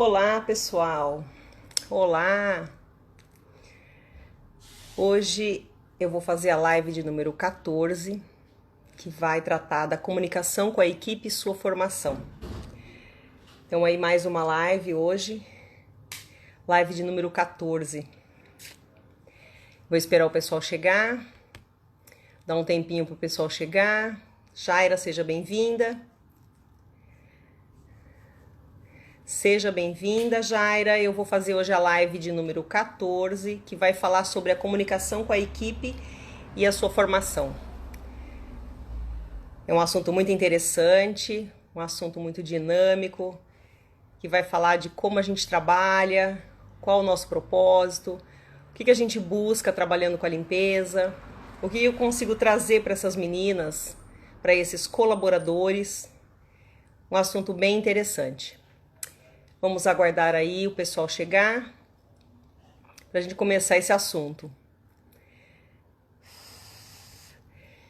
Olá, pessoal. Olá. Hoje eu vou fazer a live de número 14, que vai tratar da comunicação com a equipe e sua formação. Então aí mais uma live hoje, live de número 14. Vou esperar o pessoal chegar, dar um tempinho para o pessoal chegar. Jaira, seja bem-vinda. Seja bem-vinda, Jaira. Eu vou fazer hoje a live de número 14, que vai falar sobre a comunicação com a equipe e a sua formação. É um assunto muito interessante, um assunto muito dinâmico, que vai falar de como a gente trabalha, qual o nosso propósito, o que a gente busca trabalhando com a limpeza, o que eu consigo trazer para essas meninas, para esses colaboradores. Um assunto bem interessante. Vamos aguardar aí o pessoal chegar para a gente começar esse assunto.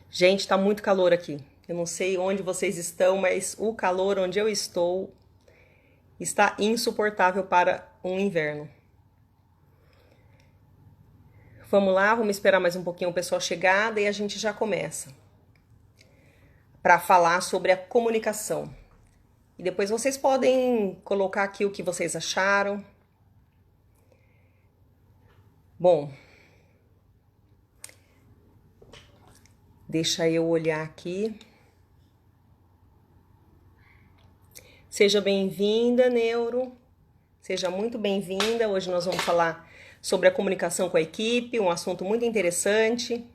Gente, tá muito calor aqui. Eu não sei onde vocês estão, mas o calor onde eu estou está insuportável para um inverno. Vamos lá, vamos esperar mais um pouquinho o pessoal chegar, daí a gente já começa para falar sobre a comunicação. E depois vocês podem colocar aqui o que vocês acharam. Bom, deixa eu olhar aqui. Seja bem-vinda, Neuro. Seja muito bem-vinda. Hoje nós vamos falar sobre a comunicação com a equipe, um assunto muito interessante.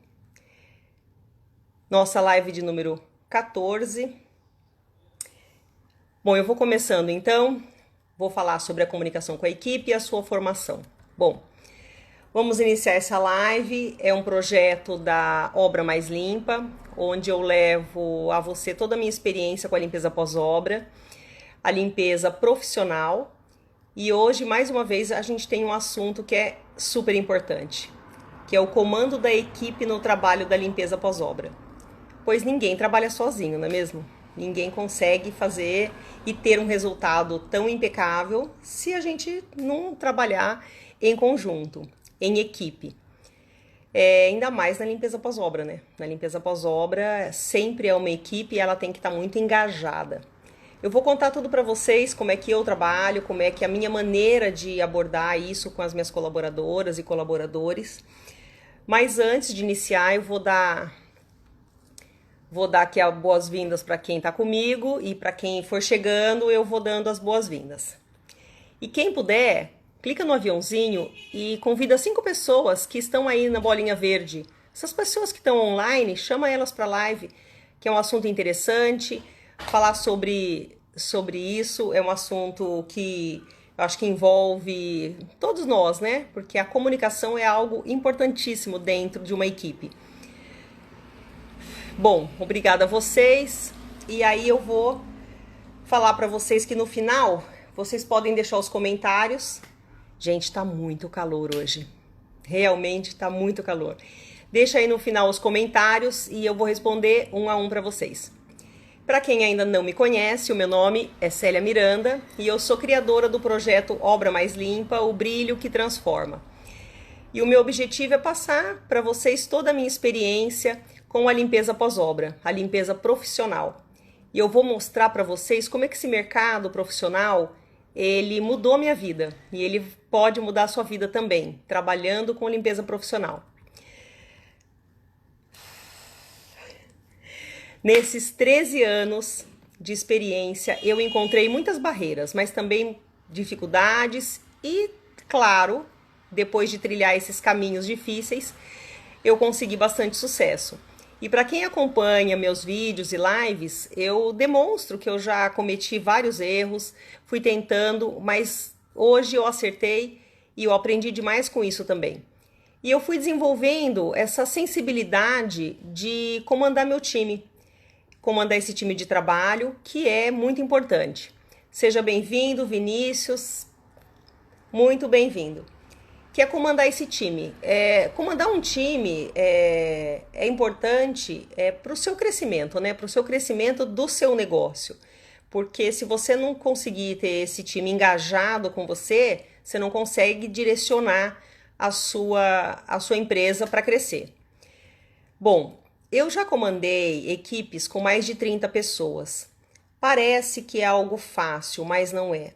Nossa live de número 14. Bom, eu vou começando então, vou falar sobre a comunicação com a equipe e a sua formação. Bom, vamos iniciar essa live, é um projeto da Obra Mais Limpa, onde eu levo a você toda a minha experiência com a limpeza pós-obra, a limpeza profissional, e hoje, mais uma vez, a gente tem um assunto que é super importante, que é o comando da equipe no trabalho da limpeza pós-obra. Pois ninguém trabalha sozinho, não é mesmo? Ninguém consegue fazer e ter um resultado tão impecável se a gente não trabalhar em conjunto, em equipe. Ainda mais na limpeza pós-obra, né? Na limpeza pós-obra sempre é uma equipe e ela tem que estar muito engajada. Eu vou contar tudo para vocês, como é que eu trabalho, como é que é a minha maneira de abordar isso com as minhas colaboradoras e colaboradores. Mas antes de iniciar, eu vou dar aqui as boas-vindas para quem está comigo e para quem for chegando, eu vou dando as boas-vindas. E quem puder, clica no aviãozinho e convida 5 pessoas que estão aí na bolinha verde. Essas pessoas que estão online, chama elas para a live, que é um assunto interessante. Falar sobre isso é um assunto que eu acho que envolve todos nós, né? Porque a comunicação é algo importantíssimo dentro de uma equipe. Bom, obrigada a vocês. E aí eu vou falar para vocês que no final vocês podem deixar os comentários. Gente, tá muito calor hoje. Realmente tá muito calor. Deixa aí no final os comentários e eu vou responder um a um para vocês. Para quem ainda não me conhece, o meu nome é Célia Miranda e eu sou criadora do projeto Obra Mais Limpa, o brilho que transforma. E o meu objetivo é passar para vocês toda a minha experiência com a limpeza pós-obra, a limpeza profissional. E eu vou mostrar para vocês como é que esse mercado profissional, ele mudou a minha vida. E ele pode mudar a sua vida também, trabalhando com limpeza profissional. Nesses 13 anos de experiência, eu encontrei muitas barreiras, mas também dificuldades e, claro, depois de trilhar esses caminhos difíceis, eu consegui bastante sucesso. E para quem acompanha meus vídeos e lives, eu demonstro que eu já cometi vários erros, fui tentando, mas hoje eu acertei e eu aprendi demais com isso também. E eu fui desenvolvendo essa sensibilidade de comandar meu time, comandar esse time de trabalho, que é muito importante. Seja bem-vindo, Vinícius, muito bem-vindo. Que é comandar esse time. Comandar um time é importante para o seu crescimento, né? Para o seu crescimento do seu negócio. porque se você não conseguir ter esse time engajado com você, você não consegue direcionar a sua empresa para crescer. Bom, eu já comandei equipes com mais de 30 pessoas. Parece que é algo fácil, mas não é.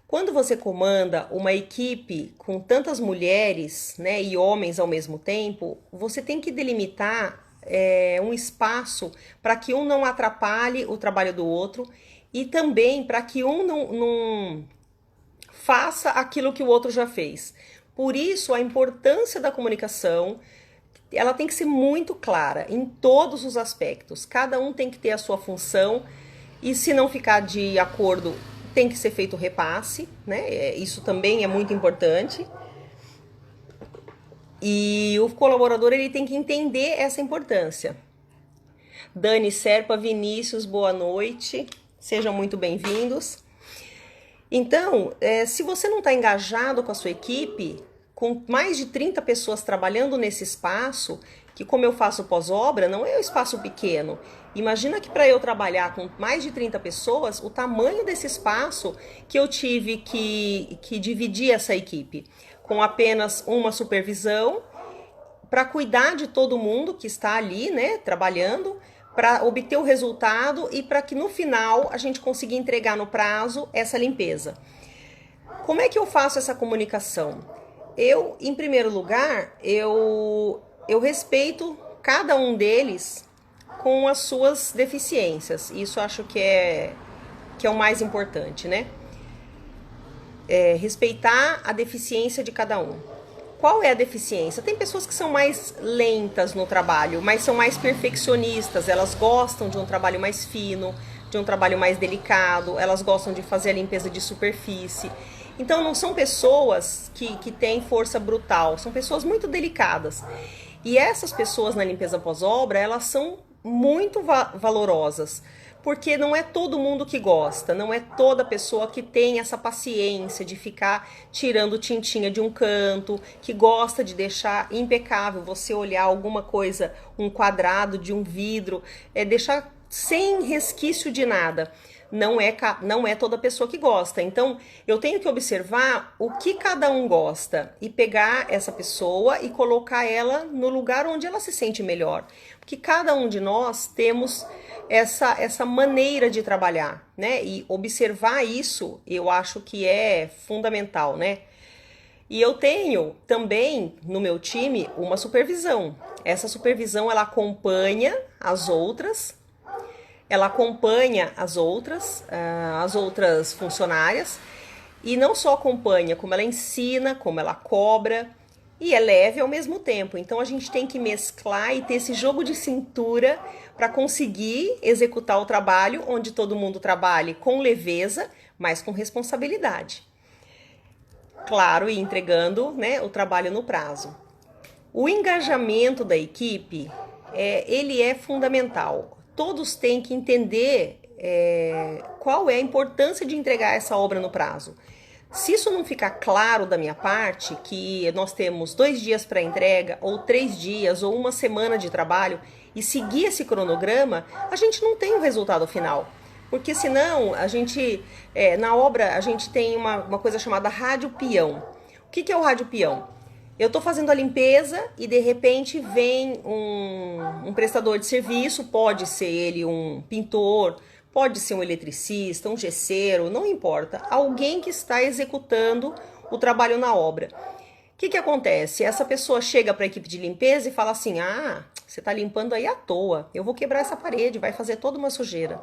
Quando você comanda uma equipe com tantas mulheres, né, e homens ao mesmo tempo, você tem que delimitar um espaço para que um não atrapalhe o trabalho do outro e também para que um não faça aquilo que o outro já fez. Por isso, a importância da comunicação, ela tem que ser muito clara em todos os aspectos. Cada um tem que ter a sua função e, se não ficar de acordo, tem que ser feito o repasse, né? Isso também é muito importante. E o colaborador, ele tem que entender essa importância. Dani, Serpa, Vinícius, boa noite. Sejam muito bem-vindos. Então, se você não está engajado com a sua equipe, com mais de 30 pessoas trabalhando nesse espaço, que, como eu faço pós-obra, não é um espaço pequeno. Imagina que para eu trabalhar com mais de 30 pessoas, o tamanho desse espaço que eu tive que dividir essa equipe com apenas uma supervisão para cuidar de todo mundo que está ali, né, trabalhando, para obter o resultado e para que no final a gente consiga entregar no prazo essa limpeza. Como é que eu faço essa comunicação? Eu, em primeiro lugar, eu respeito cada um deles com as suas deficiências. Isso eu acho que é o mais importante, né? Respeitar a deficiência de cada um. Qual é a deficiência? Tem pessoas que são mais lentas no trabalho, mas são mais perfeccionistas. Elas gostam de um trabalho mais fino, de um trabalho mais delicado. Elas gostam de fazer a limpeza de superfície. Então, não são pessoas que têm força brutal. São pessoas muito delicadas. E essas pessoas na limpeza pós-obra, elas são muito valorosas. Porque não é todo mundo que gosta, não é toda pessoa que tem essa paciência de ficar tirando tintinha de um canto, que gosta de deixar impecável você olhar alguma coisa, um quadrado de um vidro, deixar sem resquício de nada. Não é toda pessoa que gosta. Então, eu tenho que observar o que cada um gosta e pegar essa pessoa e colocar ela no lugar onde ela se sente melhor. Porque cada um de nós temos essa maneira de trabalhar, né? E observar isso, eu acho que é fundamental, né? E eu tenho também no meu time uma supervisão. Essa supervisão, ela acompanha as outras funcionárias, e não só acompanha, como ela ensina, como ela cobra, e é leve ao mesmo tempo. Então a gente tem que mesclar e ter esse jogo de cintura para conseguir executar o trabalho onde todo mundo trabalhe com leveza, mas com responsabilidade. Claro, e entregando, né, o trabalho no prazo. O engajamento da equipe, ele é fundamental. Todos têm que entender qual é a importância de entregar essa obra no prazo. Se isso não ficar claro da minha parte, que nós temos 2 dias para entrega, ou 3 dias, ou uma semana de trabalho, e seguir esse cronograma, a gente não tem o resultado final. Porque senão, na obra, a gente tem uma coisa chamada rádio peão. O que é o rádio peão? Eu estou fazendo a limpeza e de repente vem um prestador de serviço, pode ser ele um pintor, pode ser um eletricista, um gesseiro, não importa. Alguém que está executando o trabalho na obra. O que acontece? Essa pessoa chega para a equipe de limpeza e fala assim, você está limpando aí à toa, eu vou quebrar essa parede, vai fazer toda uma sujeira.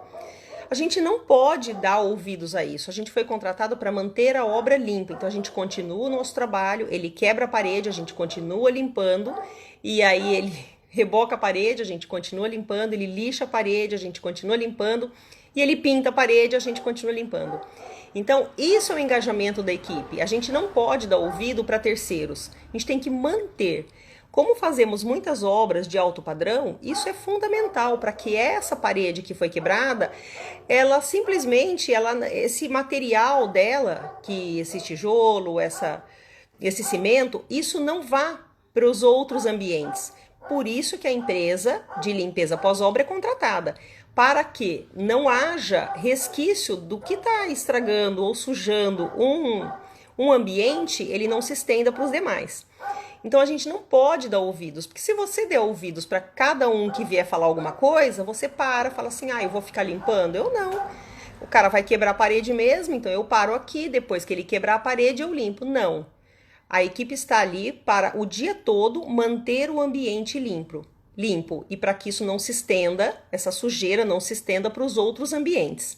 A gente não pode dar ouvidos a isso. A gente foi contratado para manter a obra limpa. Então a gente continua o nosso trabalho, ele quebra a parede, a gente continua limpando, e aí ele reboca a parede, a gente continua limpando, ele lixa a parede, a gente continua limpando, e ele pinta a parede, a gente continua limpando. Então, isso é o engajamento da equipe. A gente não pode dar ouvido para terceiros. A gente tem que manter. Como fazemos muitas obras de alto padrão, isso é fundamental para que essa parede que foi quebrada, ela simplesmente, esse material dela, que esse tijolo, esse cimento, isso não vá para os outros ambientes. Por isso que a empresa de limpeza pós-obra é contratada, para que não haja resquício do que está estragando ou sujando um ambiente, ele não se estenda para os demais. Então a gente não pode dar ouvidos, porque se você der ouvidos para cada um que vier falar alguma coisa, você fala assim, eu vou ficar limpando? Eu não. O cara vai quebrar a parede mesmo, então eu paro aqui, depois que ele quebrar a parede eu limpo. Não. A equipe está ali para o dia todo manter o ambiente limpo e para que isso não se estenda, essa sujeira não se estenda para os outros ambientes.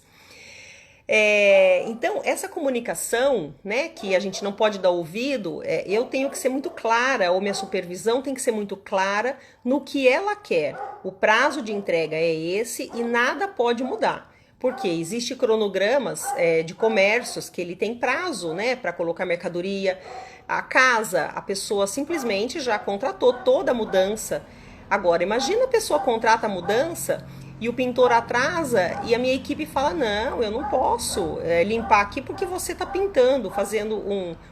Então, essa comunicação, né, que a gente não pode dar ouvido, eu tenho que ser muito clara, ou minha supervisão tem que ser muito clara no que ela quer. O prazo de entrega é esse e nada pode mudar. Porque existe cronogramas de comércios que ele tem prazo, né, para colocar mercadoria. A casa, a pessoa simplesmente já contratou toda a mudança. Agora, imagina a pessoa contrata a mudança e o pintor atrasa e a minha equipe fala, não, eu não posso limpar aqui porque você está pintando, fazendo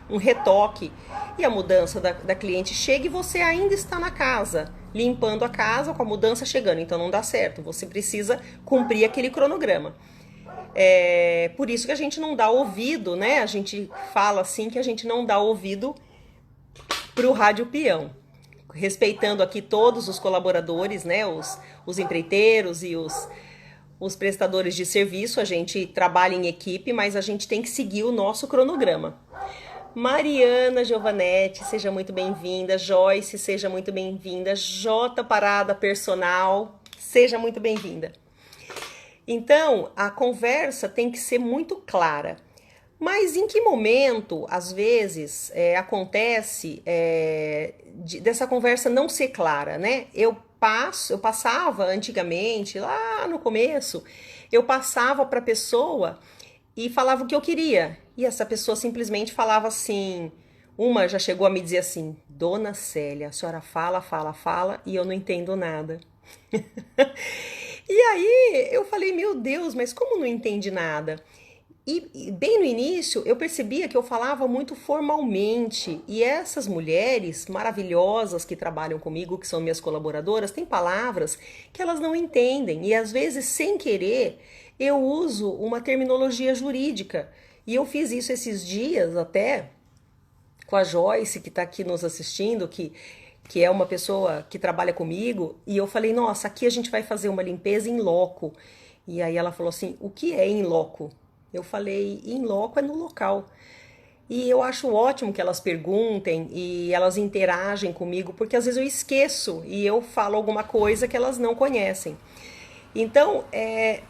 um retoque. E a mudança da cliente chega e você ainda está na casa, limpando a casa com a mudança chegando. Então não dá certo, você precisa cumprir aquele cronograma. Por isso que a gente não dá ouvido, né? A gente fala assim que a gente não dá ouvido para o rádio peão. Respeitando aqui todos os colaboradores, né? Os empreiteiros e os prestadores de serviço, a gente trabalha em equipe, mas a gente tem que seguir o nosso cronograma. Mariana Giovanetti, seja muito bem-vinda. Joyce, seja muito bem-vinda. J Parada Personal, seja muito bem-vinda. Então, a conversa tem que ser muito clara. Mas em que momento, às vezes, acontece dessa conversa não ser clara, né? Eu passava antigamente, lá no começo, eu passava para a pessoa e falava o que eu queria. E essa pessoa simplesmente falava assim, uma já chegou a me dizer assim, Dona Célia, a senhora fala e eu não entendo nada. E aí eu falei, meu Deus, mas como não entende nada? E bem no início eu percebia que eu falava muito formalmente e essas mulheres maravilhosas que trabalham comigo, que são minhas colaboradoras, têm palavras que elas não entendem e às vezes sem querer eu uso uma terminologia jurídica e eu fiz isso esses dias até com a Joyce que está aqui nos assistindo, que é uma pessoa que trabalha comigo e eu falei, nossa, aqui a gente vai fazer uma limpeza in loco e aí ela falou assim, o que é in loco? Eu falei, in loco é no local. E eu acho ótimo que elas perguntem e elas interagem comigo, porque às vezes eu esqueço e eu falo alguma coisa que elas não conhecem. Então,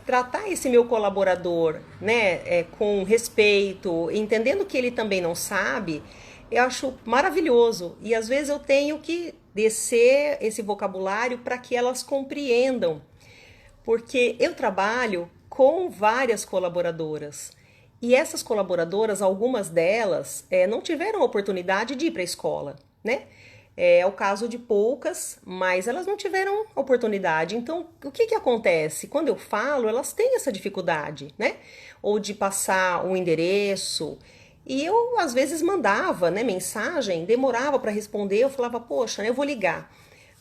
tratar esse meu colaborador, né, com respeito, entendendo que ele também não sabe, eu acho maravilhoso. E às vezes eu tenho que descer esse vocabulário para que elas compreendam. Porque eu trabalho com várias colaboradoras. E essas colaboradoras, algumas delas, não tiveram a oportunidade de ir para a escola, né? É o caso de poucas, mas elas não tiveram oportunidade. Então, o que acontece? Quando eu falo, elas têm essa dificuldade, né? Ou de passar um endereço. E eu, às vezes, mandava, né, mensagem, demorava para responder, eu falava, poxa, eu vou ligar.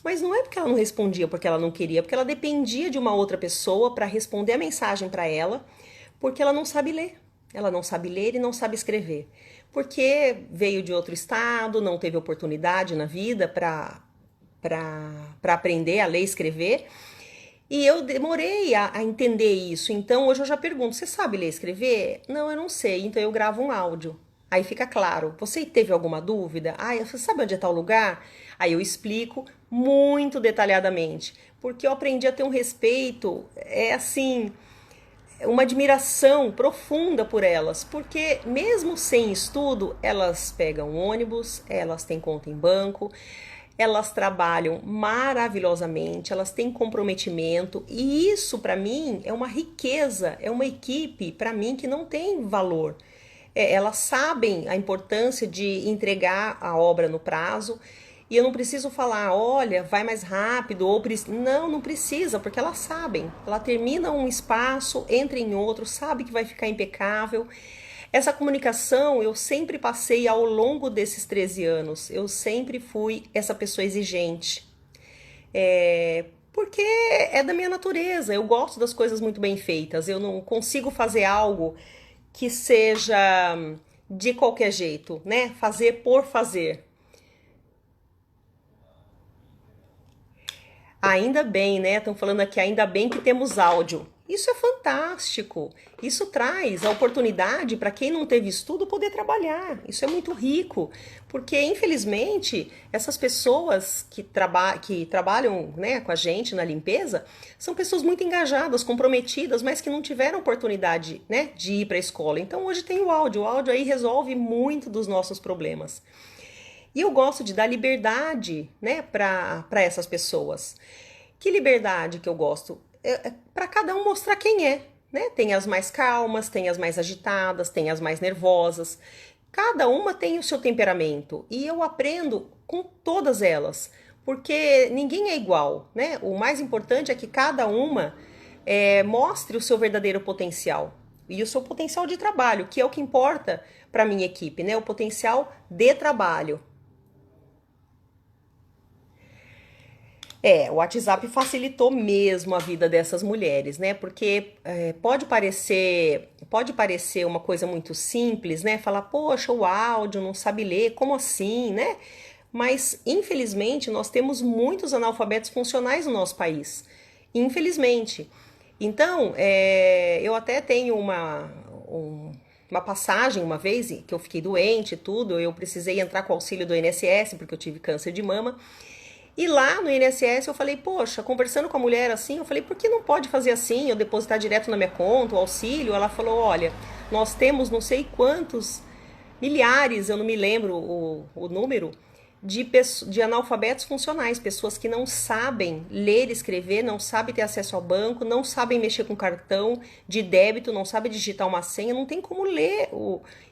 Mas não é porque ela não respondia porque ela não queria, porque ela dependia de uma outra pessoa para responder a mensagem para ela, porque ela não sabe ler. Ela não sabe ler e não sabe escrever. Porque veio de outro estado, não teve oportunidade na vida para aprender a ler e escrever. E eu demorei a entender isso. Então hoje eu já pergunto, você sabe ler e escrever? Não, eu não sei. Então eu gravo um áudio. Aí fica claro, você teve alguma dúvida? Você sabe onde é tal lugar? Aí eu explico muito detalhadamente, porque eu aprendi a ter um respeito, assim, uma admiração profunda por elas, porque mesmo sem estudo, elas pegam ônibus, elas têm conta em banco, elas trabalham maravilhosamente, elas têm comprometimento e isso para mim é uma riqueza, é uma equipe para mim que não tem valor. Elas sabem a importância de entregar a obra no prazo e eu não preciso falar, olha, vai mais rápido ou não precisa, porque elas sabem. Ela termina um espaço, entra em outro, sabe que vai ficar impecável. Essa comunicação eu sempre passei ao longo desses 13 anos. Eu sempre fui essa pessoa exigente. Porque é da minha natureza, eu gosto das coisas muito bem feitas, eu não consigo fazer algo que seja de qualquer jeito, né? Fazer por fazer. Ainda bem, né? Estão falando aqui, ainda bem que temos áudio. Isso é fantástico. Isso traz a oportunidade para quem não teve estudo poder trabalhar. Isso é muito rico, porque infelizmente essas pessoas que trabalham, né, com a gente na limpeza são pessoas muito engajadas, comprometidas, mas que não tiveram oportunidade, né, de ir para a escola. Então hoje tem o áudio. O áudio aí resolve muito dos nossos problemas. E eu gosto de dar liberdade, né, para essas pessoas. Que liberdade que eu gosto? Para cada um mostrar quem é, né? Tem as mais calmas, tem as mais agitadas, tem as mais nervosas. Cada uma tem o seu temperamento e eu aprendo com todas elas, porque ninguém é igual, né? O mais importante é que cada uma mostre o seu verdadeiro potencial e o seu potencial de trabalho, que é o que importa para minha equipe, né? O potencial de trabalho. O WhatsApp facilitou mesmo a vida dessas mulheres, né? Porque pode parecer uma coisa muito simples, né? Falar, poxa, o áudio não sabe ler, como assim, né? Mas, infelizmente, nós temos muitos analfabetos funcionais no nosso país. Infelizmente. Então, eu até tenho uma passagem uma vez que eu fiquei doente e tudo, eu precisei entrar com o auxílio do INSS porque eu tive câncer de mama. E lá no INSS eu falei, poxa, conversando com a mulher assim, eu falei, por que não pode fazer assim, eu depositar direto na minha conta, o auxílio? Ela falou, olha, nós temos não sei quantos, milhares, eu não me lembro o número, de analfabetos funcionais, pessoas que não sabem ler e escrever, não sabem ter acesso ao banco, não sabem mexer com cartão de débito, não sabem digitar uma senha, não tem como ler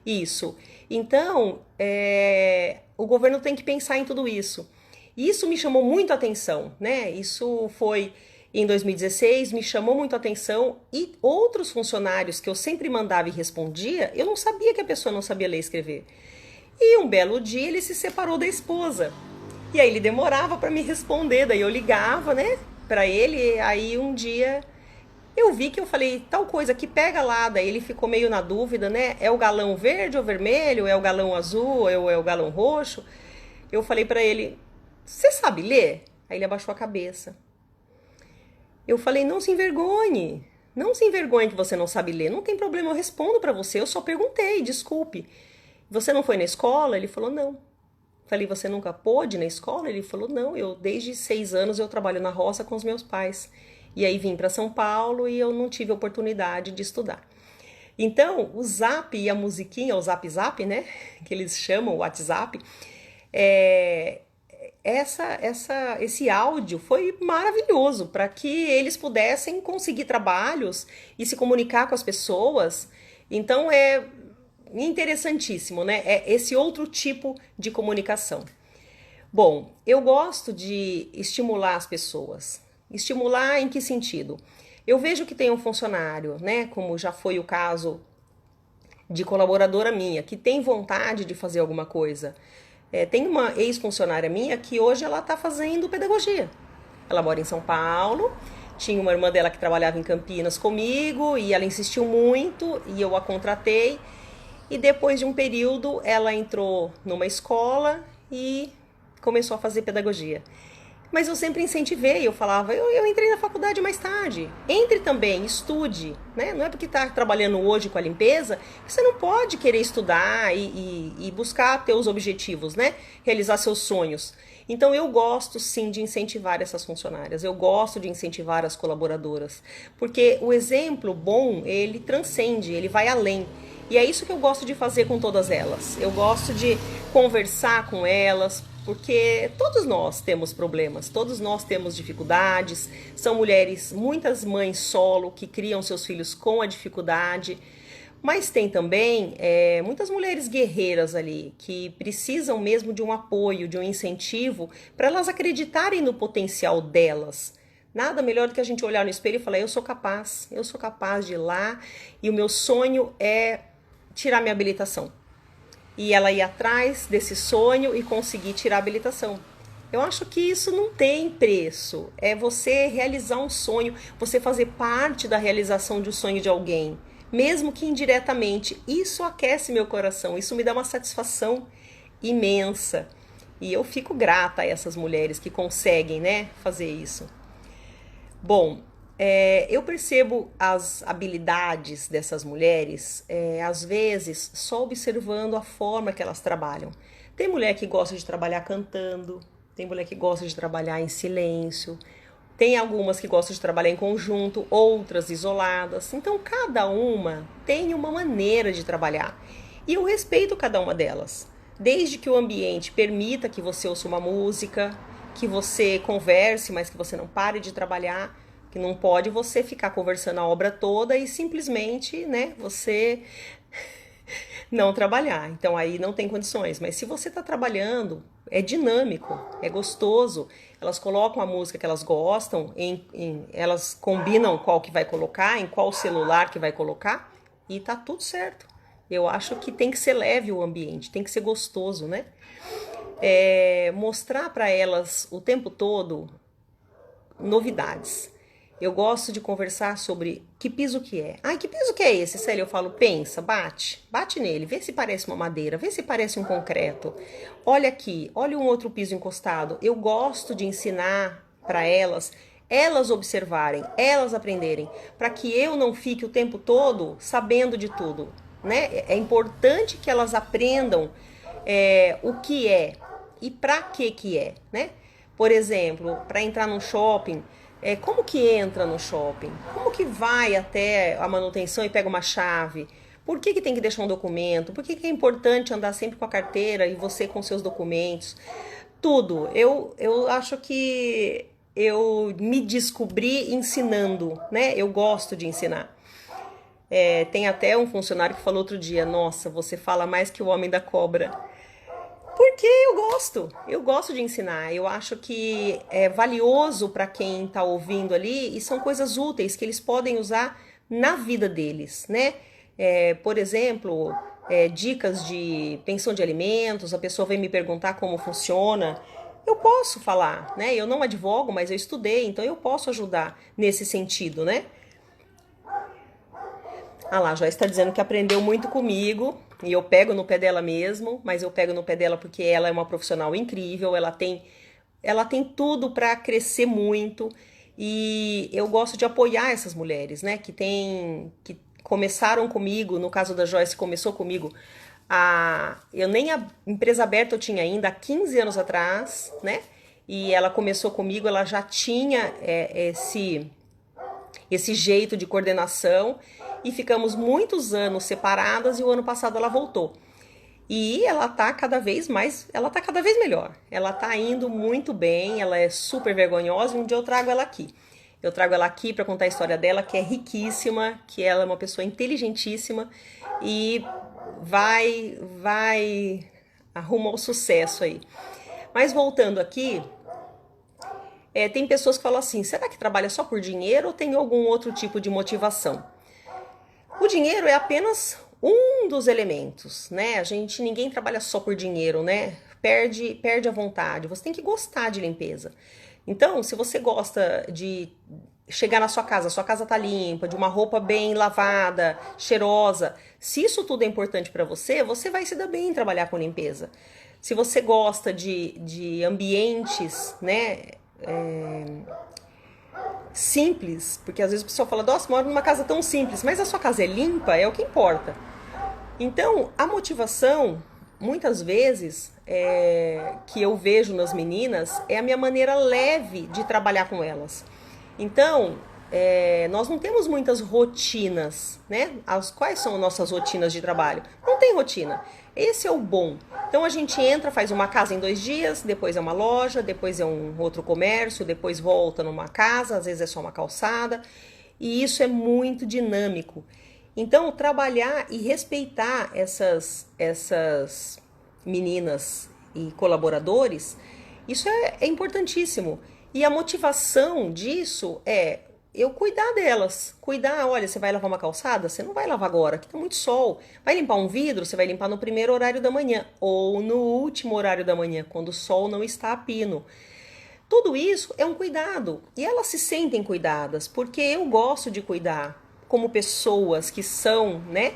isso. Então, o governo tem que pensar em tudo isso. Isso me chamou muito a atenção, né? Isso foi em 2016, me chamou muito a atenção e outros funcionários que eu sempre mandava e respondia, eu não sabia que a pessoa não sabia ler e escrever. E um belo dia ele se separou da esposa. E aí ele demorava para me responder, daí eu ligava, né, para ele, aí um dia eu vi que eu falei tal coisa que pega lá, daí ele ficou meio na dúvida, né? É o galão verde ou vermelho? É o galão azul ou é o galão roxo? Eu falei para ele, você sabe ler? Aí ele abaixou a cabeça. Eu falei, não se envergonhe. Não se envergonhe que você não sabe ler. Não tem problema, eu respondo para você. Eu só perguntei, desculpe. Você não foi na escola? Ele falou, não. Falei, você nunca pôde ir na escola? Ele falou, não. Eu desde 6 anos eu trabalho na roça com os meus pais. E aí vim para São Paulo e eu não tive oportunidade de estudar. Então, o Zap e a musiquinha, o Zap Zap, né? Que eles chamam o WhatsApp, esse áudio foi maravilhoso para que eles pudessem conseguir trabalhos e se comunicar com as pessoas. Então é interessantíssimo, né? É esse outro tipo de comunicação. Bom, eu gosto de estimular as pessoas. Estimular em que sentido? Eu vejo que tem um funcionário, né? Como já foi o caso de colaboradora minha, que tem vontade de fazer alguma coisa. Tem uma ex-funcionária minha que hoje ela está fazendo pedagogia. Ela mora em São Paulo, tinha uma irmã dela que trabalhava em Campinas comigo e ela insistiu muito e eu a contratei. E depois de um período ela entrou numa escola e começou a fazer pedagogia. Mas eu sempre incentivei, eu falava, eu entrei na faculdade mais tarde. Entre também, estude, né? Não é porque está trabalhando hoje com a limpeza que você não pode querer estudar e buscar ter os objetivos, né? Realizar seus sonhos. Então eu gosto sim de incentivar essas funcionárias, eu gosto de incentivar as colaboradoras, porque o exemplo bom, ele transcende, ele vai além. E é isso que eu gosto de fazer com todas elas. Eu gosto de conversar com elas, porque todos nós temos problemas, todos nós temos dificuldades. São mulheres, muitas mães solo que criam seus filhos com a dificuldade, mas tem também muitas mulheres guerreiras ali que precisam mesmo de um apoio, de um incentivo para elas acreditarem no potencial delas. Nada melhor do que a gente olhar no espelho e falar, eu sou capaz de ir lá e o meu sonho é tirar minha habilitação. E ela ir atrás desse sonho e conseguir tirar a habilitação. Eu acho que isso não tem preço. É você realizar um sonho, você fazer parte da realização de um sonho de alguém, mesmo que indiretamente. Isso aquece meu coração, isso me dá uma satisfação imensa. E eu fico grata a essas mulheres que conseguem, né, fazer isso. Bom, eu percebo as habilidades dessas mulheres, às vezes, só observando a forma que elas trabalham. Tem mulher que gosta de trabalhar cantando, tem mulher que gosta de trabalhar em silêncio, tem algumas que gostam de trabalhar em conjunto, outras isoladas. Então, cada uma tem uma maneira de trabalhar. E eu respeito cada uma delas, desde que o ambiente permita que você ouça uma música, que você converse, mas que você não pare de trabalhar, que não pode você ficar conversando a obra toda e simplesmente, né, você não trabalhar. Então aí não tem condições. Mas se você está trabalhando, é dinâmico, é gostoso. Elas colocam a música que elas gostam, elas combinam qual que vai colocar, em qual celular que vai colocar e tá tudo certo. Eu acho que tem que ser leve o ambiente, tem que ser gostoso, né? Mostrar para elas o tempo todo novidades. Eu gosto de conversar sobre que piso que é. Ai, que piso que é esse, Célia? Eu falo, pensa, bate nele, vê se parece uma madeira, vê se parece um concreto. Olha aqui, olha um outro piso encostado. Eu gosto de ensinar para elas observarem, elas aprenderem, para que eu não fique o tempo todo sabendo de tudo, né? É importante que elas aprendam o que é e para que é, né? Por exemplo, para entrar num shopping, como que entra no shopping? Como que vai até a manutenção e pega uma chave? Por que tem que deixar um documento? Por que é importante andar sempre com a carteira e você com seus documentos? Tudo. Eu acho que eu me descobri ensinando, né? Eu gosto de ensinar. Tem até um funcionário que falou outro dia, nossa, você fala mais que o homem da cobra. Porque eu gosto de ensinar, eu acho que é valioso para quem está ouvindo ali e são coisas úteis que eles podem usar na vida deles, né? Por exemplo, dicas de pensão de alimentos, a pessoa vem me perguntar como funciona, eu posso falar, né? Eu não advogo, mas eu estudei, então eu posso ajudar nesse sentido, né? Ah lá, Joyce está dizendo que aprendeu muito comigo e eu pego no pé dela mesmo, mas eu pego no pé dela porque ela é uma profissional incrível, ela tem tudo para crescer muito e eu gosto de apoiar essas mulheres, né, que começaram comigo, no caso da Joyce começou comigo, eu nem a empresa aberta eu tinha ainda há 15 anos atrás, né, e ela começou comigo, ela já tinha esse jeito de coordenação e ficamos muitos anos separadas e o ano passado ela voltou. E ela tá cada vez melhor. Ela tá indo muito bem, ela é super vergonhosa e um dia eu trago ela aqui. Eu trago ela aqui para contar a história dela, que é riquíssima, que ela é uma pessoa inteligentíssima e vai arrumar o sucesso aí. Mas voltando aqui, tem pessoas que falam assim, será que trabalha só por dinheiro ou tem algum outro tipo de motivação? O dinheiro é apenas um dos elementos, né? Ninguém trabalha só por dinheiro, né? Perde a vontade. Você tem que gostar de limpeza. Então, se você gosta de chegar na sua casa tá limpa, de uma roupa bem lavada, cheirosa, se isso tudo é importante para você, você vai se dar bem em trabalhar com limpeza. Se você gosta de ambientes, né? Simples, porque às vezes o pessoal fala, nossa, moro numa casa tão simples, mas a sua casa é limpa, é o que importa. Então, a motivação, muitas vezes, que eu vejo nas meninas, é a minha maneira leve de trabalhar com elas. Então, nós não temos muitas rotinas, né? Quais são as nossas rotinas de trabalho? Não tem rotina. Esse é o bom. Então a gente entra, faz uma casa em 2 dias, depois é uma loja, depois é um outro comércio, depois volta numa casa, às vezes é só uma calçada. E isso é muito dinâmico. Então, trabalhar e respeitar essas meninas e colaboradores, isso é importantíssimo. E a motivação disso é eu cuidar delas. Cuidar, olha, você vai lavar uma calçada? Você não vai lavar agora, que tá muito sol. Vai limpar um vidro? Você vai limpar no primeiro horário da manhã ou no último horário da manhã, quando o sol não está a pino. Tudo isso é um cuidado e elas se sentem cuidadas, porque eu gosto de cuidar como pessoas que são, né,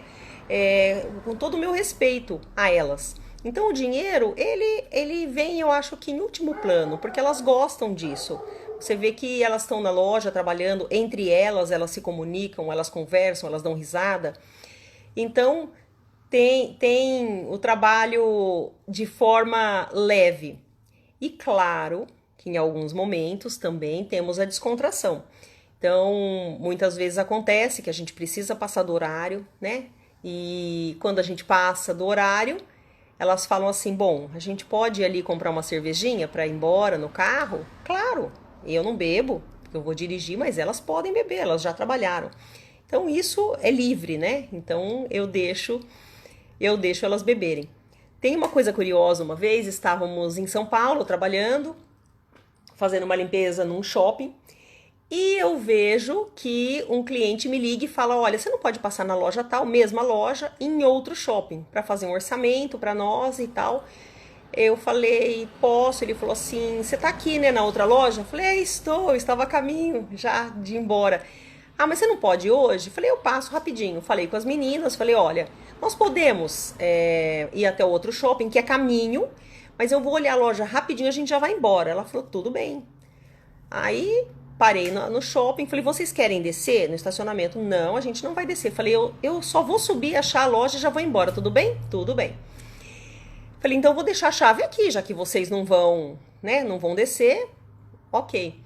com todo o meu respeito a elas. Então o dinheiro, ele vem, eu acho que em último plano, porque elas gostam disso. Você vê que elas estão na loja trabalhando, entre elas se comunicam, elas conversam, elas dão risada. Então tem o trabalho de forma leve. E claro que em alguns momentos também temos a descontração. Então, muitas vezes acontece que a gente precisa passar do horário, né? E quando a gente passa do horário, elas falam assim: bom, a gente pode ir ali comprar uma cervejinha para ir embora no carro? Claro, eu não bebo, porque eu vou dirigir, mas elas podem beber, elas já trabalharam. Então, isso é livre, né? Então, eu deixo elas beberem. Tem uma coisa curiosa, uma vez estávamos em São Paulo trabalhando, fazendo uma limpeza num shopping, e eu vejo que um cliente me liga e fala: olha, você não pode passar na loja tal, mesma loja, em outro shopping, para fazer um orçamento para nós e tal. Eu falei: posso? Ele falou assim: você tá aqui, né, na outra loja? Eu falei: estou, eu estava a caminho já de ir embora. Ah, mas você não pode ir hoje? Eu falei: eu passo rapidinho. Falei com as meninas, falei: olha, nós podemos ir até o outro shopping, que é caminho, mas eu vou olhar a loja rapidinho, a gente já vai embora. Ela falou: tudo bem. Aí parei no shopping, falei: vocês querem descer no estacionamento? Não, a gente não vai descer. Falei: eu só vou subir, achar a loja e já vou embora, tudo bem? Tudo bem. Falei: então eu vou deixar a chave aqui, já que vocês não vão, né, não vão descer. Ok.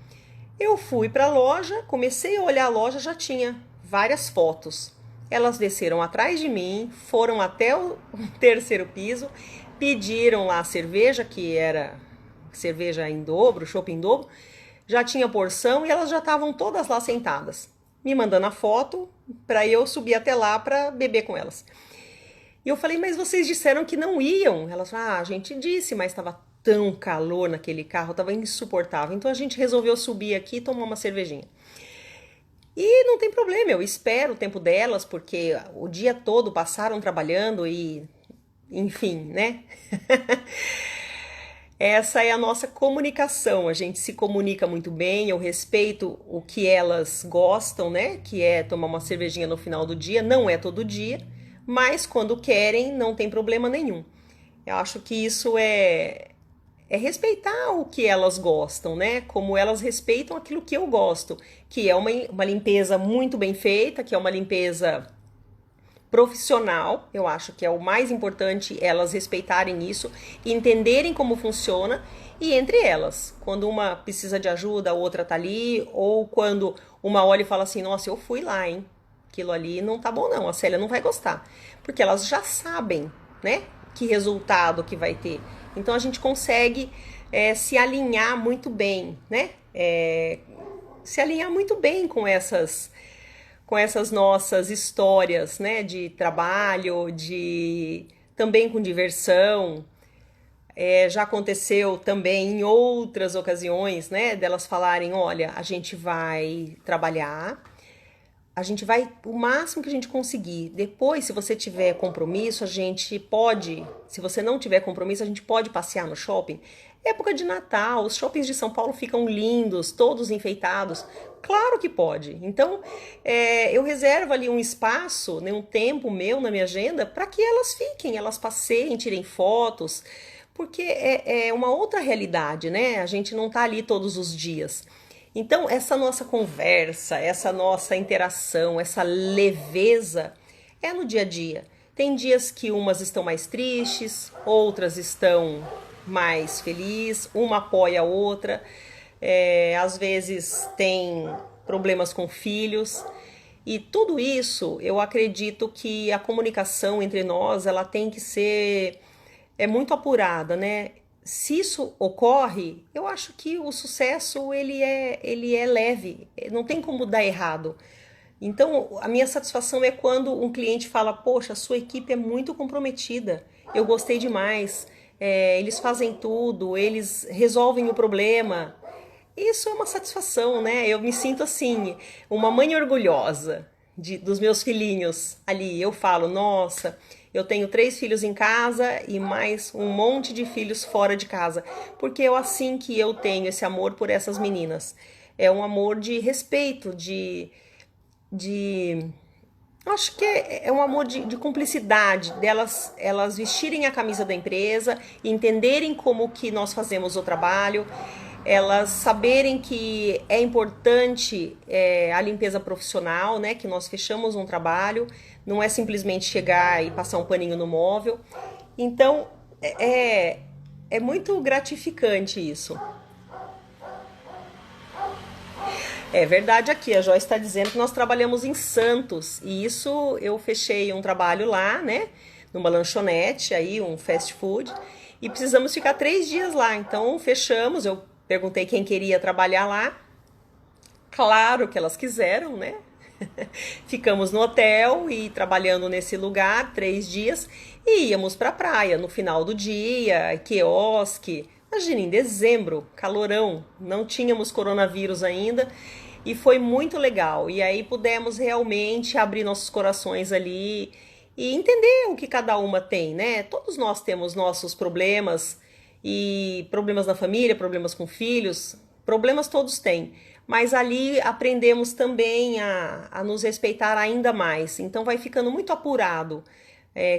Eu fui para a loja, comecei a olhar a loja, já tinha várias fotos. Elas desceram atrás de mim, foram até o terceiro piso, pediram lá a cerveja, que era cerveja em dobro, chopp em dobro, já tinha porção e elas já estavam todas lá sentadas, me mandando a foto para eu subir até lá para beber com elas. E eu falei: mas vocês disseram que não iam. Elas falaram: a gente disse, mas estava tão calor naquele carro, estava insuportável. Então a gente resolveu subir aqui e tomar uma cervejinha. E não tem problema, eu espero o tempo delas, porque o dia todo passaram trabalhando e, enfim, né? Essa é a nossa comunicação, a gente se comunica muito bem, eu respeito o que elas gostam, né? Que é tomar uma cervejinha no final do dia, não é todo dia, mas quando querem não tem problema nenhum. Eu acho que isso é respeitar o que elas gostam, né? Como elas respeitam aquilo que eu gosto, que é uma limpeza muito bem feita, que é uma limpeza profissional. Eu acho que é o mais importante elas respeitarem isso e entenderem como funciona. E entre elas, quando uma precisa de ajuda, a outra tá ali, ou quando uma olha e fala assim: nossa, eu fui lá, hein? Aquilo ali não tá bom não, a Célia não vai gostar. Porque elas já sabem, né? Que resultado que vai ter. Então a gente consegue se alinhar muito bem, né? Se alinhar muito bem com essas nossas histórias, né? De trabalho, também com diversão. Já aconteceu também em outras ocasiões, né? Delas falarem: olha, a gente vai trabalhar, a gente vai o máximo que a gente conseguir. Depois, se você tiver compromisso, a gente pode, se você não tiver compromisso, a gente pode passear no shopping. Época de Natal, os shoppings de São Paulo ficam lindos, todos enfeitados. Claro que pode. Então, eu reservo ali um espaço, né, um tempo meu na minha agenda para que elas fiquem, elas passeiem, tirem fotos, porque é uma outra realidade, né? A gente não tá ali todos os dias. Então, essa nossa conversa, essa nossa interação, essa leveza é no dia a dia. Tem dias que umas estão mais tristes, outras estão mais felizes, uma apoia a outra. Às vezes tem problemas com filhos. E tudo isso, eu acredito que a comunicação entre nós, ela tem que ser muito apurada, né? Se isso ocorre, eu acho que o sucesso ele é leve, não tem como dar errado. Então, a minha satisfação é quando um cliente fala: poxa, a sua equipe é muito comprometida, eu gostei demais, eles fazem tudo, eles resolvem o problema. isso é uma satisfação, né? Eu me sinto assim, uma mãe orgulhosa dos meus filhinhos ali. Eu falo, nossa, eu tenho 3 filhos em casa e mais um monte de filhos fora de casa, porque é assim que eu tenho esse amor por essas meninas. É um amor de respeito, de acho que é um amor de cumplicidade, delas elas vestirem a camisa da empresa, entenderem como que nós fazemos o trabalho, elas saberem que é importante a limpeza profissional, né? Que nós fechamos um trabalho, não é simplesmente chegar e passar um paninho no móvel. Então é muito gratificante isso. É verdade aqui, a Joyce está dizendo que nós trabalhamos em Santos, e isso eu fechei um trabalho lá, né, numa lanchonete, aí um fast food, e precisamos ficar 3 dias lá, então fechamos, eu perguntei quem queria trabalhar lá, claro que elas quiseram, né, ficamos no hotel e trabalhando nesse lugar 3 dias, e íamos para a praia no final do dia, quiosque. Imagina, em dezembro, calorão, não tínhamos coronavírus ainda e foi muito legal. E aí pudemos realmente abrir nossos corações ali e entender o que cada uma tem, né? Todos nós temos nossos problemas e problemas na família, problemas com filhos, problemas todos têm. Mas ali aprendemos também a nos respeitar ainda mais. Então vai ficando muito apurado.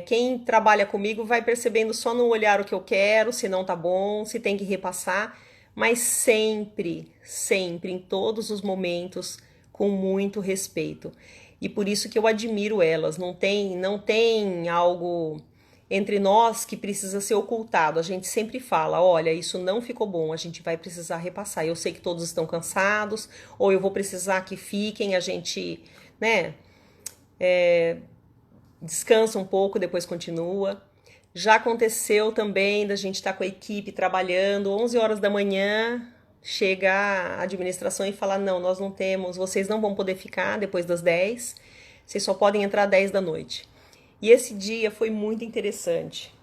Quem trabalha comigo vai percebendo só no olhar o que eu quero, se não tá bom, se tem que repassar, mas sempre, sempre, em todos os momentos, com muito respeito. E por isso que eu admiro elas. Não tem algo entre nós que precisa ser ocultado. A gente sempre fala, olha, isso não ficou bom, a gente vai precisar repassar. Eu sei que todos estão cansados, ou eu vou precisar que fiquem, a gente, né, descansa um pouco, depois continua. Já aconteceu também da gente estar com a equipe trabalhando, 11 horas da manhã, chega a administração e fala, não, nós não temos, vocês não vão poder ficar depois das 10, vocês só podem entrar às 10 da noite. E esse dia foi muito interessante.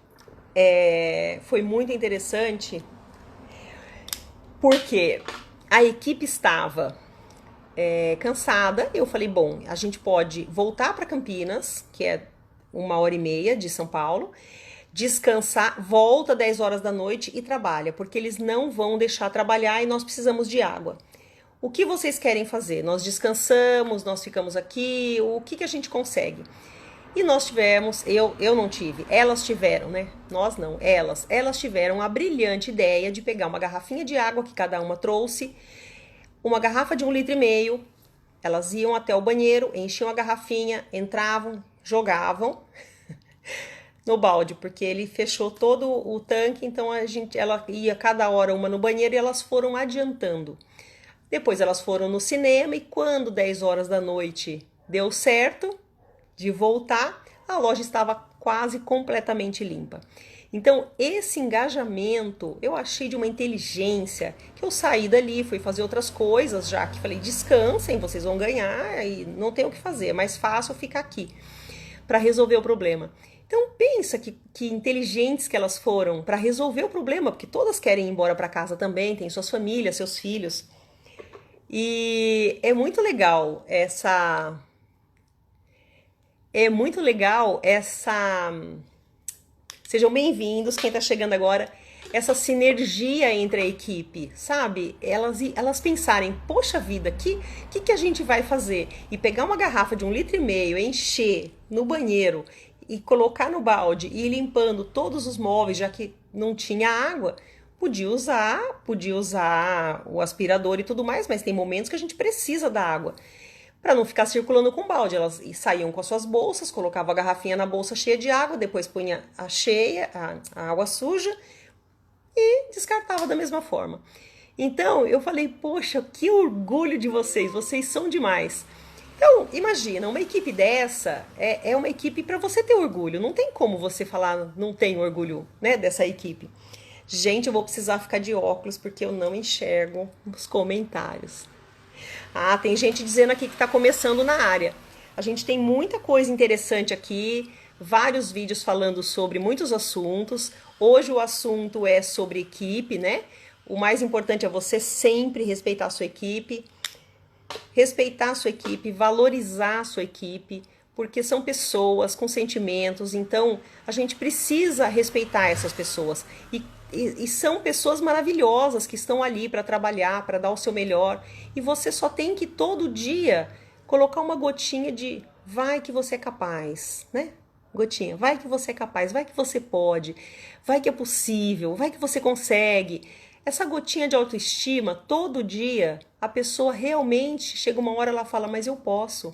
Foi muito interessante porque a equipe estava cansada. Eu falei, bom, a gente pode voltar para Campinas, que é 1h30 de São Paulo, descansar, volta 10 horas da noite e trabalha, porque eles não vão deixar trabalhar e nós precisamos de água. O que vocês querem fazer? Nós descansamos, nós ficamos aqui, o que a gente consegue? E nós tivemos, eu não tive, elas tiveram, né? Nós não, elas tiveram a brilhante ideia de pegar uma garrafinha de água que cada uma trouxe, uma garrafa de 1,5 litro, elas iam até o banheiro, enchiam a garrafinha, entravam, jogavam no balde, porque ele fechou todo o tanque, então ela ia cada hora uma no banheiro e elas foram adiantando. Depois elas foram no cinema e quando 10 horas da noite deu certo de voltar, a loja estava quase completamente limpa. Então, esse engajamento eu achei de uma inteligência que eu saí dali, fui fazer outras coisas, já que falei, descansem, vocês vão ganhar e não tem o que fazer, é mais fácil ficar aqui para resolver o problema. Então, pensa que inteligentes que elas foram para resolver o problema, porque todas querem ir embora para casa também, têm suas famílias, seus filhos. E é muito legal essa... Sejam bem-vindos, quem está chegando agora, essa sinergia entre a equipe, sabe? Elas pensarem, poxa vida, que a gente vai fazer? E pegar uma garrafa de 1,5 litro, encher no banheiro e colocar no balde e ir limpando todos os móveis, já que não tinha água, podia usar o aspirador e tudo mais, mas tem momentos que a gente precisa da água. Para não ficar circulando com balde, elas saíam com as suas bolsas, colocavam a garrafinha na bolsa cheia de água, depois punha a água suja e descartava da mesma forma. Então eu falei, poxa, que orgulho de vocês são demais. Então imagina, uma equipe dessa é uma equipe para você ter orgulho, não tem como você falar não tenho orgulho, né, dessa equipe. Gente, eu vou precisar ficar de óculos porque eu não enxergo os comentários. Ah, tem gente dizendo aqui que está começando na área. A gente tem muita coisa interessante aqui, vários vídeos falando sobre muitos assuntos. Hoje o assunto é sobre equipe, né? O mais importante é você sempre respeitar a sua equipe, valorizar a sua equipe, porque são pessoas com sentimentos, então a gente precisa respeitar essas pessoas. E são pessoas maravilhosas que estão ali para trabalhar, para dar o seu melhor. E você só tem que todo dia colocar uma gotinha de vai que você é capaz, né? Gotinha, vai que você é capaz, vai que você pode, vai que é possível, vai que você consegue. Essa gotinha de autoestima, todo dia, a pessoa realmente, chega uma hora ela fala, mas eu posso.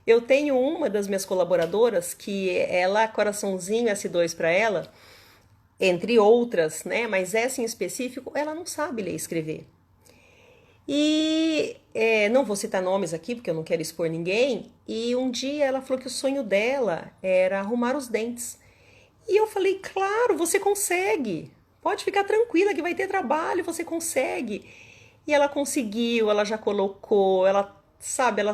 Eu tenho uma das minhas colaboradoras que ela, coraçãozinho S2 para ela, entre outras, né? Mas essa em específico, ela não sabe ler e escrever. E não vou citar nomes aqui, porque eu não quero expor ninguém. E um dia ela falou que o sonho dela era arrumar os dentes. E eu falei, claro, você consegue. Pode ficar tranquila que vai ter trabalho, você consegue. E ela conseguiu, ela já colocou, ela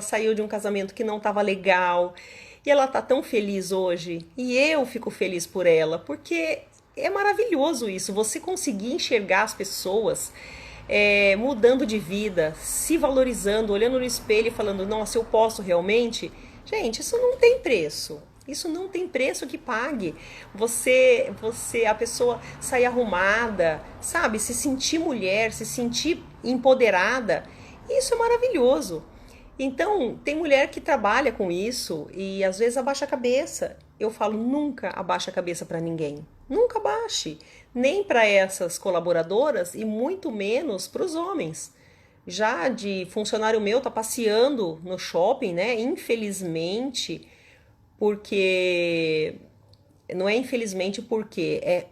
saiu de um casamento que não estava legal. E ela tá tão feliz hoje. E eu fico feliz por ela, porque é maravilhoso isso, você conseguir enxergar as pessoas mudando de vida, se valorizando, olhando no espelho e falando, nossa, eu posso realmente? Gente, isso não tem preço. Isso não tem preço que pague. A pessoa sair arrumada, sabe? Se sentir mulher, se sentir empoderada. Isso é maravilhoso. Então, tem mulher que trabalha com isso e às vezes abaixa a cabeça. Eu falo, nunca abaixa a cabeça para ninguém. Nunca baixe. Nem para essas colaboradoras e muito menos para os homens. Já de funcionário meu tá passeando no shopping, né? Infelizmente, porque não é infelizmente porque é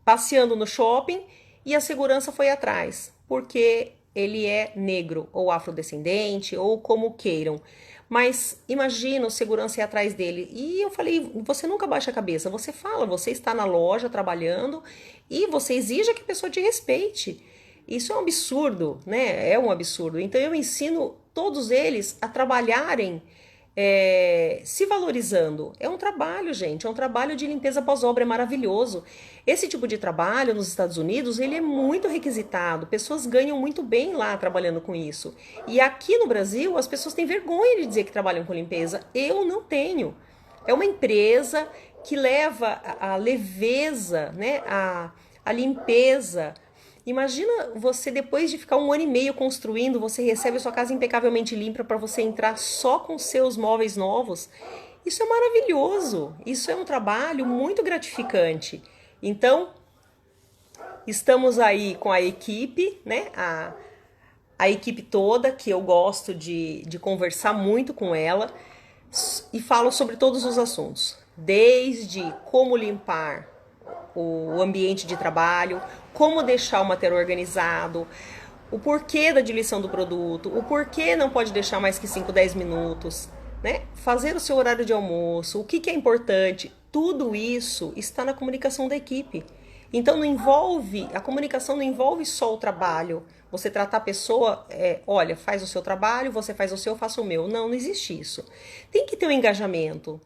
passeando no shopping e a segurança foi atrás, porque ele é negro ou afrodescendente ou como queiram. Mas imagina o segurança ir atrás dele. E eu falei, você nunca baixa a cabeça, você fala, você está na loja trabalhando e você exige que a pessoa te respeite. Isso é um absurdo, né? É um absurdo. Então eu ensino todos eles a trabalharem se valorizando. É um trabalho, gente, é um trabalho de limpeza pós-obra, é maravilhoso. Esse tipo de trabalho nos Estados Unidos, ele é muito requisitado, pessoas ganham muito bem lá trabalhando com isso. E aqui no Brasil, as pessoas têm vergonha de dizer que trabalham com limpeza. Eu não tenho. É uma empresa que leva a leveza, né, a limpeza. Imagina você, depois de ficar 1 ano e meio construindo, você recebe a sua casa impecavelmente limpa para você entrar só com seus móveis novos. Isso é maravilhoso. Isso é um trabalho muito gratificante. Então, estamos aí com a equipe, né? A equipe toda, que eu gosto de conversar muito com ela e falo sobre todos os assuntos. Desde como limpar o ambiente de trabalho, como deixar o material organizado, o porquê da diluição do produto, o porquê não pode deixar mais que 5, 10 minutos, né? Fazer o seu horário de almoço, o que é importante, tudo isso está na comunicação da equipe. Então a comunicação não envolve só o trabalho, você tratar a pessoa, olha, faz o seu trabalho, você faz o seu, eu faço o meu. Não existe isso. Tem que ter um engajamento,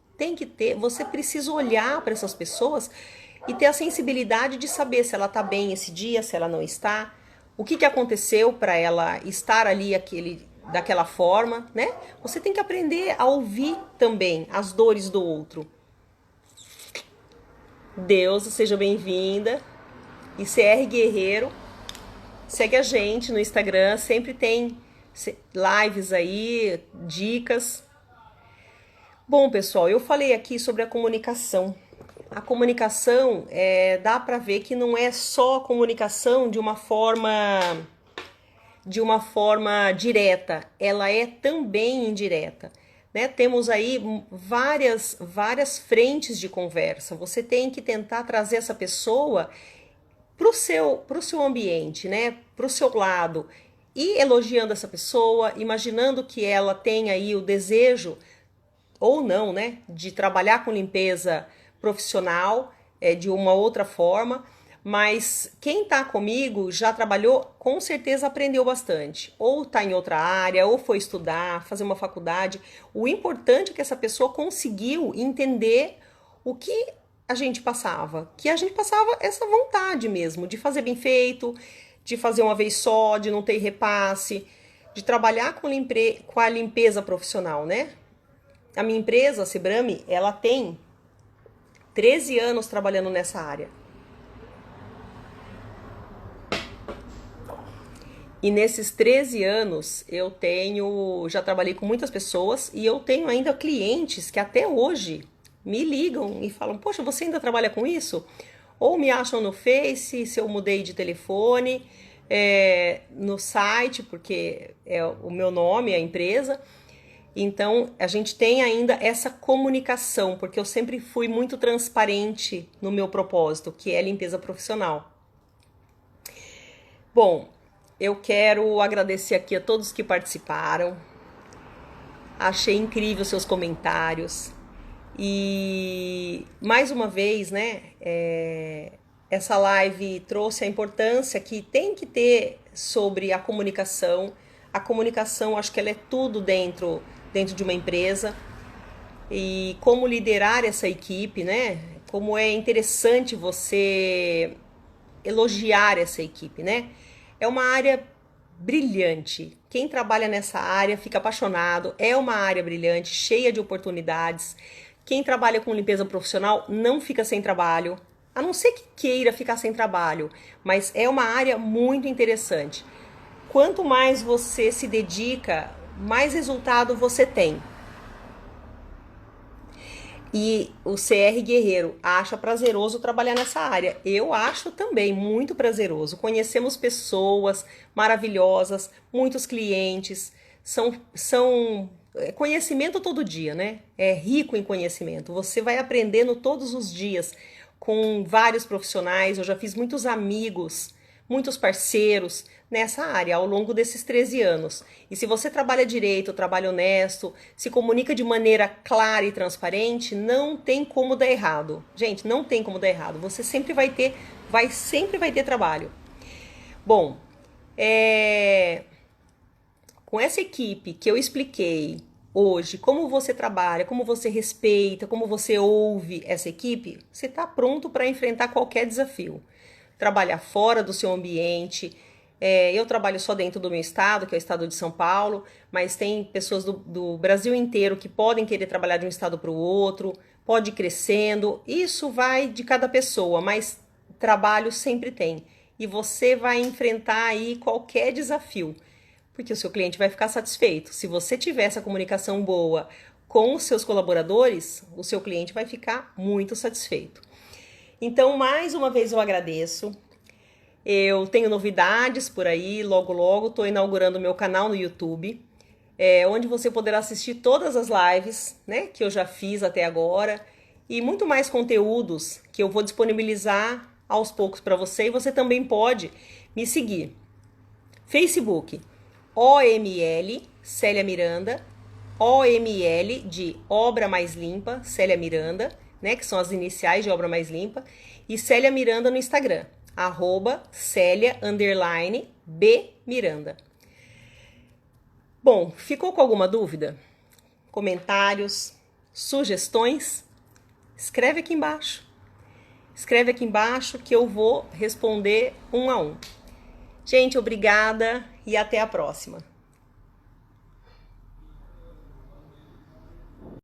você precisa olhar para essas pessoas e ter a sensibilidade de saber se ela está bem esse dia, se ela não está, o que aconteceu para ela estar ali daquela forma, né? Você tem que aprender a ouvir também as dores do outro. Deus, seja bem-vinda. E CR Guerreiro, segue a gente no Instagram, sempre tem lives aí, dicas. Bom, pessoal, eu falei aqui sobre a comunicação. A comunicação, dá para ver que não é só a comunicação de uma forma direta, ela é também indireta, né? Temos aí várias frentes de conversa. Você tem que tentar trazer essa pessoa pro seu ambiente, né? Pro seu lado, e elogiando essa pessoa, imaginando que ela tem aí o desejo ou não, né, de trabalhar com limpeza profissional, de uma outra forma, mas quem está comigo já trabalhou, com certeza aprendeu bastante, ou está em outra área, ou foi estudar, fazer uma faculdade. O importante é que essa pessoa conseguiu entender o que a gente passava essa vontade mesmo de fazer bem feito, de fazer uma vez só, de não ter repasse, de trabalhar com a limpeza profissional, né? A minha empresa, a Sebrame, ela tem 13 anos trabalhando nessa área. E nesses 13 anos eu já trabalhei com muitas pessoas e eu tenho ainda clientes que até hoje me ligam e falam, poxa, você ainda trabalha com isso? Ou me acham no Face, se eu mudei de telefone, no site, porque é o meu nome, a empresa. Então, a gente tem ainda essa comunicação, porque eu sempre fui muito transparente no meu propósito, que é limpeza profissional. Bom, eu quero agradecer aqui a todos que participaram. Achei incrível seus comentários. E mais uma vez, né, essa live trouxe a importância que tem que ter sobre a comunicação. A comunicação, acho que ela é tudo dentro de uma empresa. E como liderar essa equipe, né? Como é interessante você elogiar essa equipe, né? É uma área brilhante. Quem trabalha nessa área fica apaixonado. É uma área brilhante, cheia de oportunidades. Quem trabalha com limpeza profissional não fica sem trabalho, a não ser que queira ficar sem trabalho, mas é uma área muito interessante. Quanto mais você se dedica, mais resultado você tem. E o CR Guerreiro acha prazeroso trabalhar nessa área. Eu acho também muito prazeroso. Conhecemos pessoas maravilhosas, muitos clientes, são conhecimento todo dia, né? É rico em conhecimento. Você vai aprendendo todos os dias com vários profissionais. Eu já fiz muitos amigos, muitos parceiros nessa área ao longo desses 13 anos. E se você trabalha direito, trabalha honesto, se comunica de maneira clara e transparente, não tem como dar errado. Gente, não tem como dar errado. Você sempre sempre vai ter trabalho. Bom, com essa equipe que eu expliquei hoje, como você trabalha, como você respeita, como você ouve essa equipe, você está pronto para enfrentar qualquer desafio. Trabalhar fora do seu ambiente. Eu trabalho só dentro do meu estado, que é o estado de São Paulo, mas tem pessoas do Brasil inteiro que podem querer trabalhar de um estado para o outro, pode ir crescendo. Isso vai de cada pessoa, mas trabalho sempre tem. E você vai enfrentar aí qualquer desafio, porque o seu cliente vai ficar satisfeito. Se você tiver essa comunicação boa com os seus colaboradores, o seu cliente vai ficar muito satisfeito. Então, mais uma vez eu agradeço. Eu tenho novidades por aí, logo estou inaugurando o meu canal no YouTube, onde você poderá assistir todas as lives, né, que eu já fiz até agora e muito mais conteúdos que eu vou disponibilizar aos poucos para você. E você também pode me seguir. Facebook, OML Célia Miranda, OML de Obra Mais Limpa, Célia Miranda, né, que são as iniciais de Obra Mais Limpa, e Célia Miranda no Instagram, @Célia_B Miranda. Bom, ficou com alguma dúvida? Comentários, sugestões? Escreve aqui embaixo. Escreve aqui embaixo que eu vou responder um a um. Gente, obrigada e até a próxima.